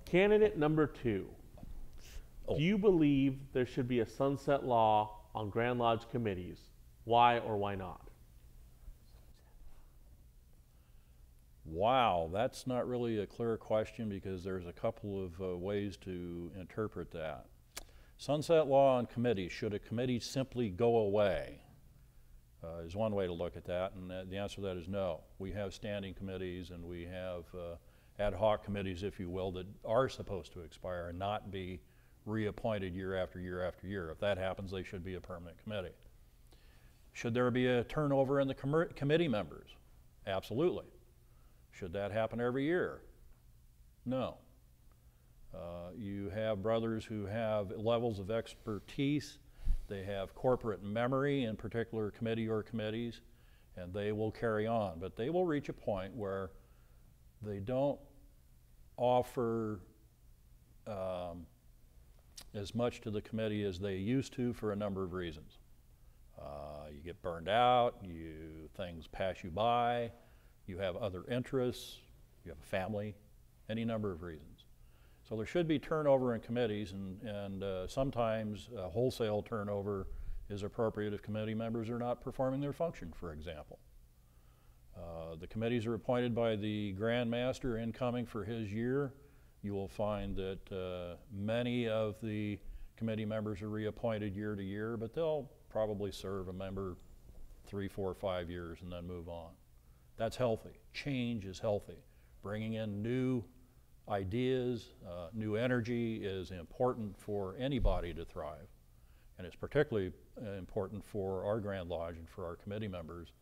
Candidate number 2. Do you believe there should be a sunset law on Grand Lodge committees? Why or why not? Wow, that's not really a clear question because there's a couple of ways to interpret that. Sunset law on committees, should a committee simply go away? Is one way to look at that, and the answer to that is no. We have standing committees and we have ad hoc committees, if you will, that are supposed to expire and not be reappointed year after year after year. If that happens, they should be a permanent committee. Should there be a turnover in the committee members? Absolutely. Should that happen every year? No. You have brothers who have levels of expertise. They have corporate memory in particular committee or committees, and they will carry on. But they will reach a point where they don't offer as much to the committee as they used to for a number of reasons. You get burned out, things pass you by, you have other interests, you have a family, any number of reasons. So there should be turnover in committees, and sometimes wholesale turnover is appropriate if committee members are not performing their function, for example. The committees are appointed by the Grand Master incoming for his year. You will find that many of the committee members are reappointed year to year, but they'll probably serve a member 3, 4, 5 years and then move on. That's healthy. Change is healthy. Bringing in new ideas, new energy is important for anybody to thrive. And it's particularly important for our Grand Lodge and for our committee members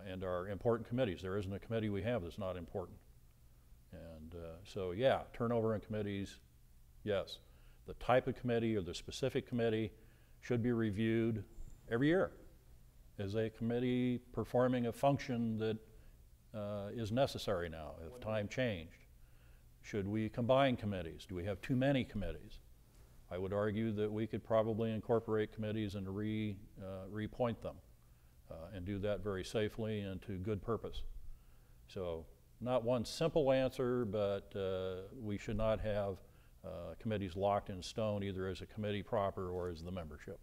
and our important committees. There isn't a committee we have that's not important. And so yeah, turnover in committees, yes. The type of committee or the specific committee should be reviewed every year. Is a committee performing a function that is necessary now, if time changed? Should we combine committees? Do we have too many committees? I would argue that we could probably incorporate committees and reappoint them and do that very safely and to good purpose. So not one simple answer, but we should not have committees locked in stone either as a committee proper or as the membership.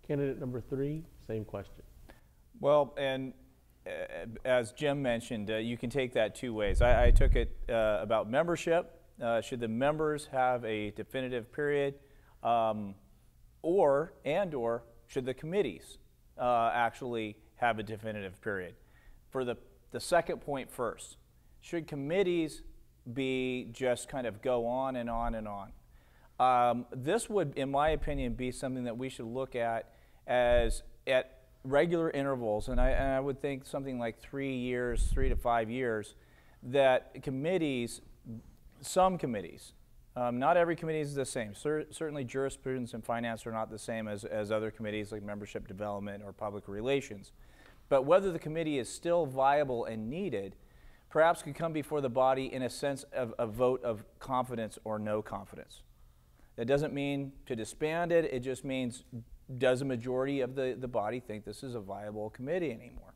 Candidate number 3, same question. Well, and as Jim mentioned, you can take that 2 ways. I took it about membership. Should the members have a definitive period, or should the committees actually have a definitive period? For the second point first, should committees be just kind of go on and on and on? This would, in my opinion, be something that we should look at at regular intervals, and I would think something like 3 to 5 years, that committees, some committees, not every committee is the same. Certainly jurisprudence and finance are not the same as other committees like membership development or public relations. But whether the committee is still viable and needed, perhaps could come before the body in a sense of a vote of confidence or no confidence. That doesn't mean to disband it, it just means, does a majority of the body think this is a viable committee anymore?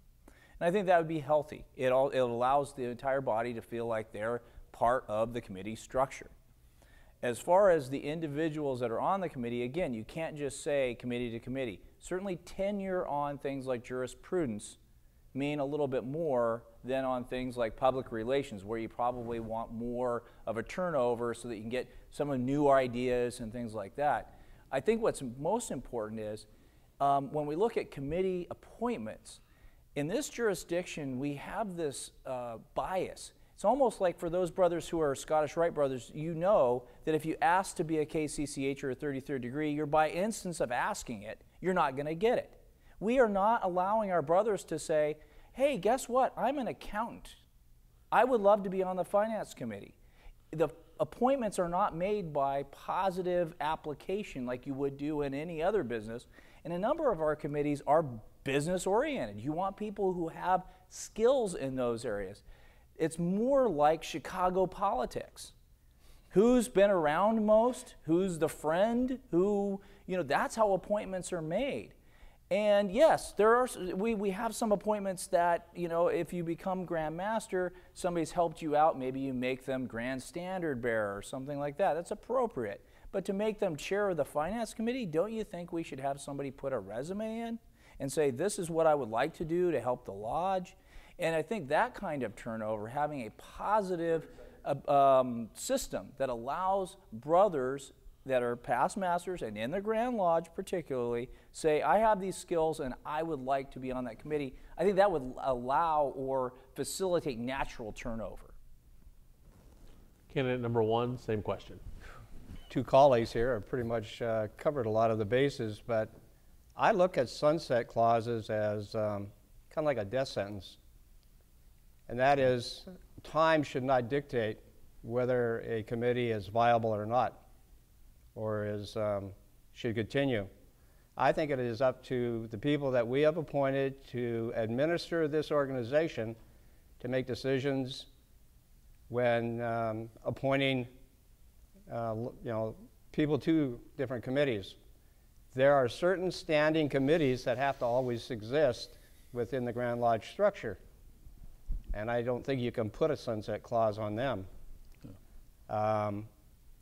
And I think that would be healthy. It allows the entire body to feel like they're part of the committee structure. As far as the individuals that are on the committee, again, you can't just say committee to committee. Certainly tenure on things like jurisprudence mean a little bit more than on things like public relations, where you probably want more of a turnover so that you can get some of new ideas and things like that. I think what's most important is when we look at committee appointments, in this jurisdiction we have this bias. It's almost like for those brothers who are Scottish Rite brothers, you know that if you ask to be a KCCH or a 33rd degree, you're by instance of asking it, you're not going to get it. We are not allowing our brothers to say, hey, guess what? I'm an accountant. I would love to be on the finance committee. The appointments are not made by positive application like you would do in any other business. And a number of our committees are business oriented. You want people who have skills in those areas. It's more like Chicago politics. Who's been around most? Who's the friend? Who, that's how appointments are made. And yes, we have some appointments that, you know, if you become Grand Master, somebody's helped you out, maybe you make them Grand Standard Bearer or something like that. That's appropriate. But to make them chair of the Finance Committee, don't you think we should have somebody put a resume in and say, this is what I would like to do to help the lodge? And I think that kind of turnover, having a positive system that allows brothers that are past masters and in the Grand Lodge particularly say, I have these skills and I would like to be on that committee, I think that would allow or facilitate natural turnover. Candidate number 1, same question. Two colleagues here have pretty much covered a lot of the bases, but I look at sunset clauses as kind of like a death sentence. And that is, time should not dictate whether a committee is viable or not, or should continue. I think it is up to the people that we have appointed to administer this organization to make decisions when appointing people to different committees. There are certain standing committees that have to always exist within the Grand Lodge structure, and I don't think you can put a sunset clause on them.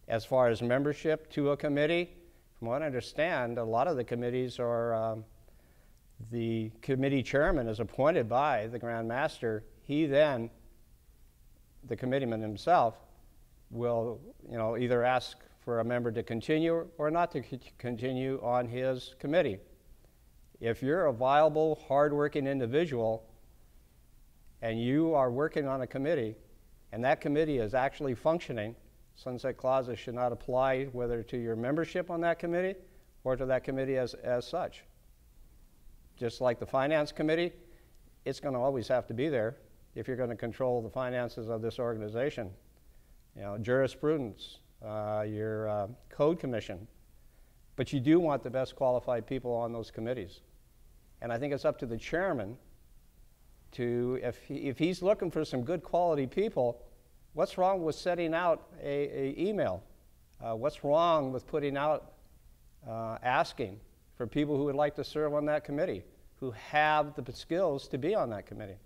As far as membership to a committee, from what I understand, a lot of the committees are the committee chairman is appointed by the Grand Master. He then, the committeeman himself, will either ask for a member to continue or not to continue on his committee. If you're a viable, hardworking individual and you are working on a committee and that committee is actually functioning, sunset clauses should not apply whether to your membership on that committee or to that committee as such. Just like the Finance Committee, it's going to always have to be there if you're going to control the finances of this organization. Jurisprudence, your Code Commission. But you do want the best qualified people on those committees. And I think it's up to the chairman to, if he's looking for some good quality people, what's wrong with setting out a email? What's wrong with putting out, asking for people who would like to serve on that committee, who have the skills to be on that committee?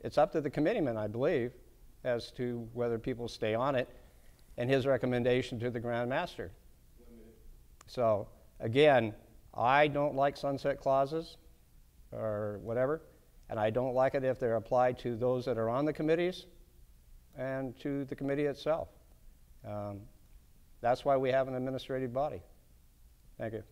It's up to the committeeman, I believe, as to whether people stay on it, and his recommendation to the Grand Master. So, again, I don't like sunset clauses or whatever. And I don't like it if they're applied to those that are on the committees and to the committee itself. That's why we have an administrative body. Thank you.